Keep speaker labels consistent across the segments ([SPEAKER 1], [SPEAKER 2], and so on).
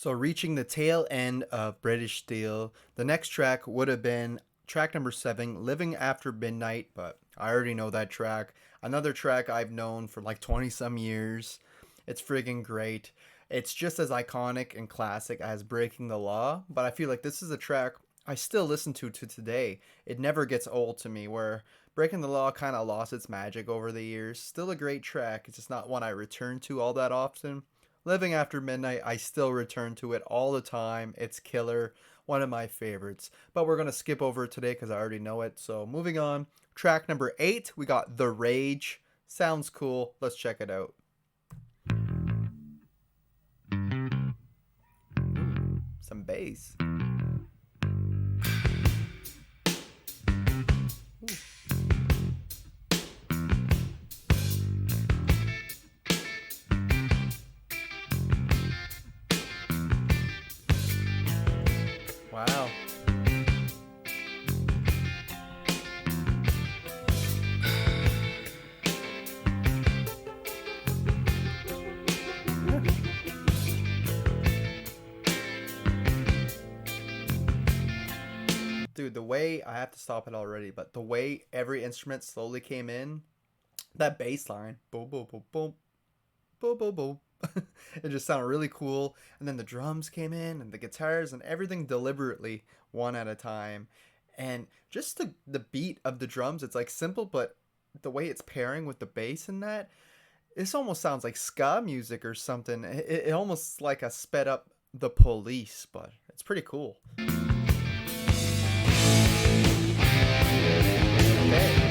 [SPEAKER 1] So, reaching the tail end of British Steel, the next track would have been track number 7, Living After Midnight, but I already know that track. Another track I've known for like 20 some years. It's friggin' great. It's just as iconic and classic as Breaking the Law, but I feel like this is a track I still listen to today. It never gets old to me, where Breaking the Law kind of lost its magic over the years. Still a great track, it's just not one I return to all that often. Living After Midnight, I still return to it all the time. It's killer. One of my favorites. But we're going to skip over it today because I already know it. So moving on. Track number 8, we got The Rage. Sounds cool. Let's check it out. Some bass. Wow. Dude, the way I have to stop it already, but the way every instrument slowly came in, that bass line, boom, boom, boom, boom, boom, boom, boom. It just sounded really cool. And then the drums came in and the guitars and everything deliberately one at a time. And just the beat of the drums, it's like simple, but the way it's pairing with the bass and that, this almost sounds like ska music or something. It almost like a sped up The Police, but it's pretty cool. Okay.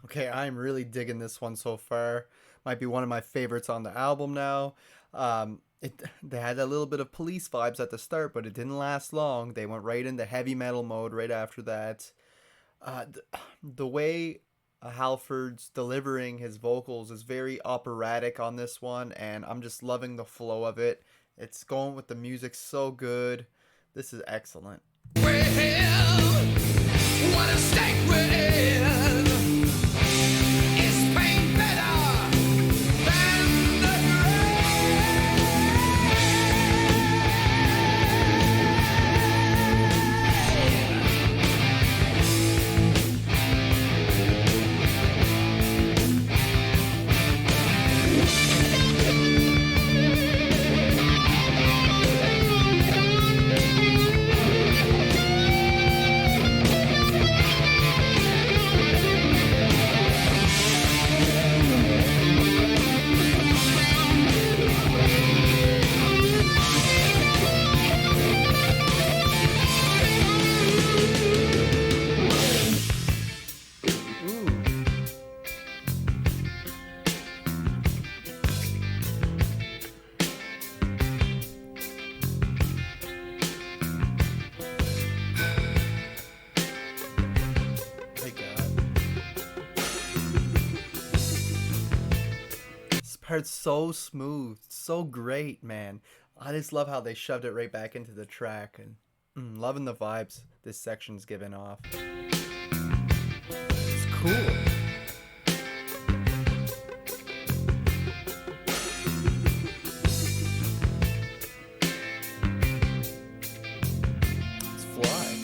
[SPEAKER 1] Okay, I'm really digging this one so far. Might be one of my favorites on the album now. They had a little bit of Police vibes at the start, but it didn't last long. They went right into heavy metal mode right after that. The way Halford's delivering his vocals is very operatic on this one, and I'm just loving the flow of it. It's going with the music so good. This is excellent.
[SPEAKER 2] Well, what a state we're in. Is pain better than the
[SPEAKER 1] Part's so smooth, so great, man. I just love how they shoved it right back into the track, and loving the vibes this section's giving off. It's cool. Let's fly.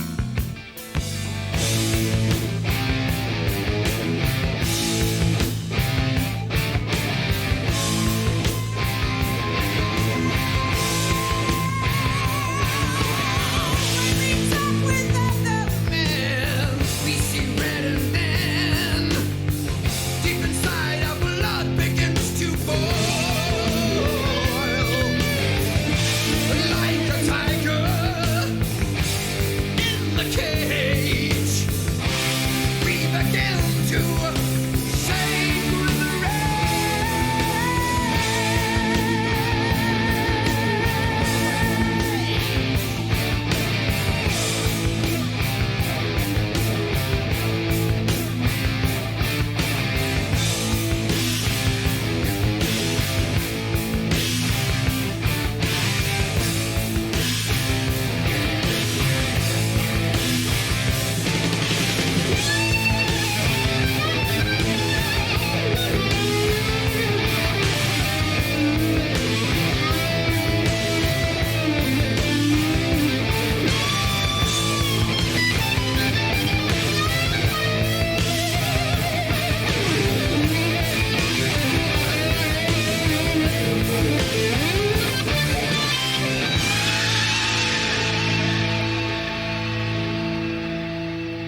[SPEAKER 2] the cage. We begin to sing with the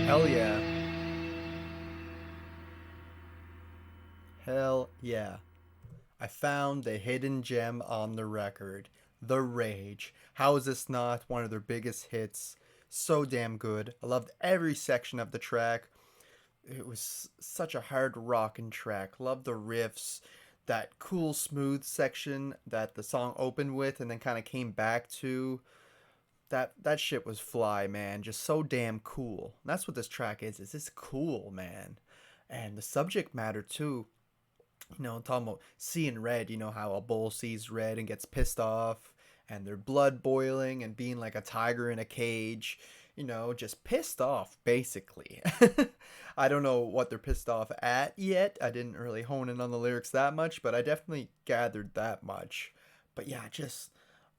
[SPEAKER 1] Hell yeah. Hell yeah. I found the hidden gem on the record. The Rage. How is this not one of their biggest hits? So damn good. I loved every section of the track. It was such a hard rockin' track. Loved the riffs. That cool smooth section that the song opened with and then kind of came back to. That shit was fly, man. Just so damn cool. And that's what this track is. It's just cool, man. And the subject matter too. You know, talking about seeing red. You know how a bull sees red and gets pissed off, and their blood boiling and being like a tiger in a cage. You know, just pissed off, basically. I don't know what they're pissed off at yet. I didn't really hone in on the lyrics that much, but I definitely gathered that much. But yeah, just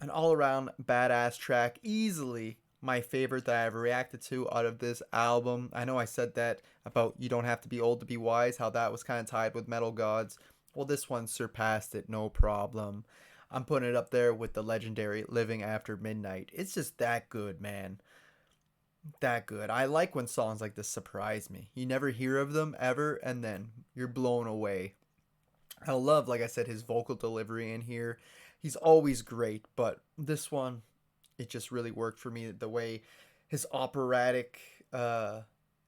[SPEAKER 1] an all-around badass track. Easily my favorite that I've reacted to out of this album. I know I said that about You Don't Have to Be Old to Be Wise, how that was kind of tied with Metal Gods. Well, this one surpassed it, no problem. I'm putting it up there with the legendary Living After Midnight. It's just that good, man. That good. I like when songs like this surprise me. You never hear of them ever, and then you're blown away. I love, like I said, his vocal delivery in here. He's always great, but this one, it just really worked for me. The way his operatic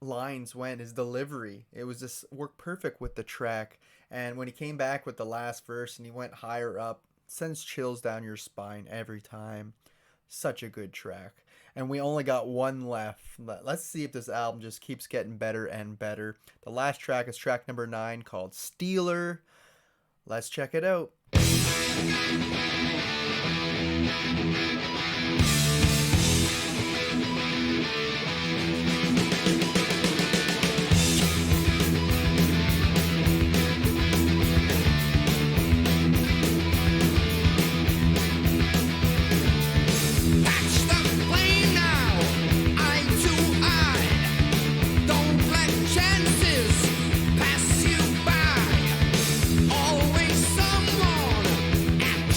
[SPEAKER 1] lines went, his delivery, it was just worked perfect with the track. And when he came back with the last verse and he went higher up, sends chills down your spine every time. Such a good track. And we only got one left. Let's see if this album just keeps getting better and better. The last track is track number 9 called Stealer. Let's check it out.
[SPEAKER 2] Pass you by, always someone at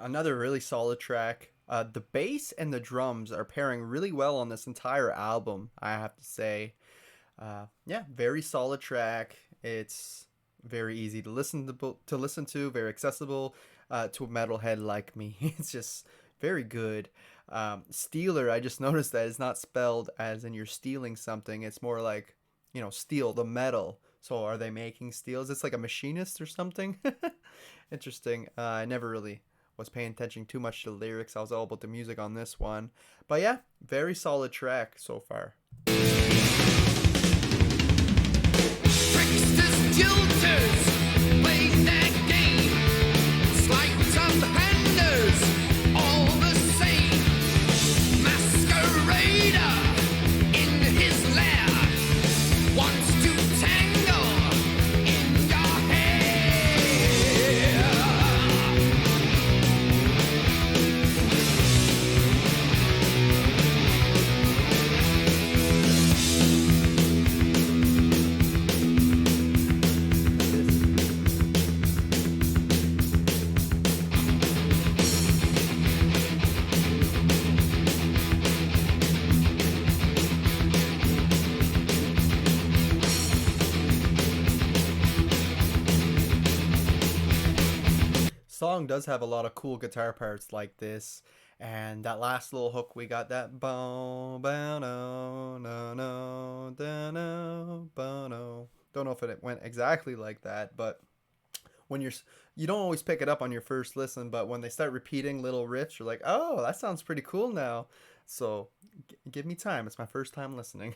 [SPEAKER 1] another really solid track. The bass and the drums are pairing really well on this entire album, I have to say. Yeah, very solid track. It's very easy to listen to, very accessible to a metalhead like me. It's just very good. Stealer, I just noticed that it's not spelled as in you're stealing something. It's more like, steal the metal. So are they making steels? It's like a machinist or something. Interesting. I never really was paying attention too much to the lyrics. I was all about the music on this one. But yeah, very solid track so far.
[SPEAKER 2] Tricksters, jilters, playing that game. Sleight of handers, all the same. Masquerader in his lair wants to tangle in your hair.
[SPEAKER 1] Song does have a lot of cool guitar parts like this, and that last little hook we got, that bow bow no no no da no bow no. Don't know if it went exactly like that, but when you don't always pick it up on your first listen, but when they start repeating little riffs, you're like, oh, that sounds pretty cool now. So give me time. It's my first time listening.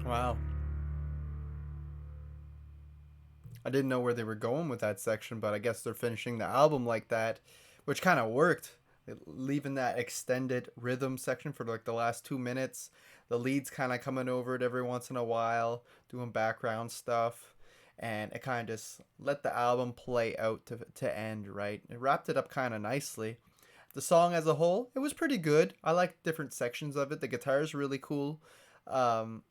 [SPEAKER 1] Wow. I didn't know where they were going with that section, but I guess they're finishing the album like that, which kind of worked. Leaving that extended rhythm section for like the last 2 minutes. The lead's kind of coming over it every once in a while, doing background stuff. And it kind of just let the album play out to end, right? It wrapped it up kind of nicely. The song as a whole, it was pretty good. I like different sections of it. The guitar is really cool. Um,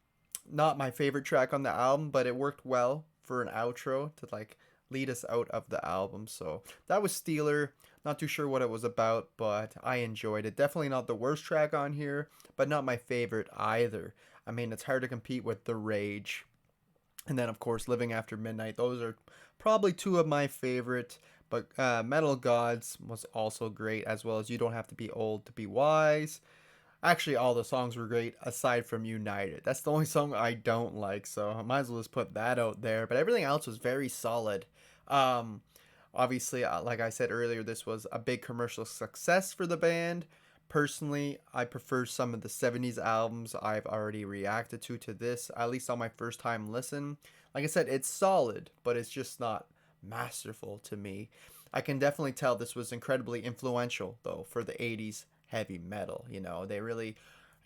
[SPEAKER 1] Not my favorite track on the album, but it worked well for an outro to like lead us out of the album. So that was Steeler. Not too sure what it was about, but I enjoyed it. Definitely not the worst track on here, but not my favorite either. I mean, it's hard to compete with The Rage. And then, of course, Living After Midnight. Those are probably two of my favorite. But Metal Gods was also great, as well as You Don't Have to Be Old to Be Wise. Actually, all the songs were great aside from United. That's the only song I don't like, so I might as well just put that out there. But everything else was very solid. Um, Obviously, like I said earlier, this was a big commercial success for the band. Personally, I prefer some of the 70s albums I've already reacted to this, at least on my first time listen. Like I said, it's solid, but it's just not masterful to me. I can definitely tell this was incredibly influential, though, for the 80s heavy metal. They really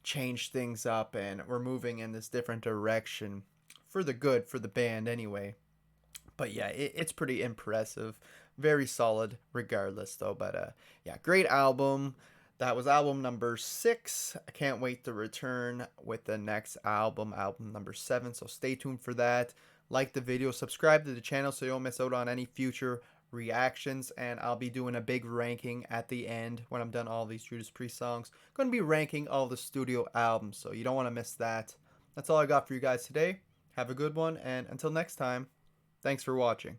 [SPEAKER 1] changed things up and we're moving in this different direction for the good for the band anyway. But yeah, it's pretty impressive. Very solid regardless though. But yeah, great album. That was album number 6. I can't wait to return with the next album, album number 7. So stay tuned for that. Like the video, subscribe to the channel so you don't miss out on any future reactions. And I'll be doing a big ranking at the end when I'm done all these Judas Priest songs. Going to be ranking all the studio albums, so you don't want to miss that. That's all I got for you guys today. Have a good one, and until next time, thanks for watching.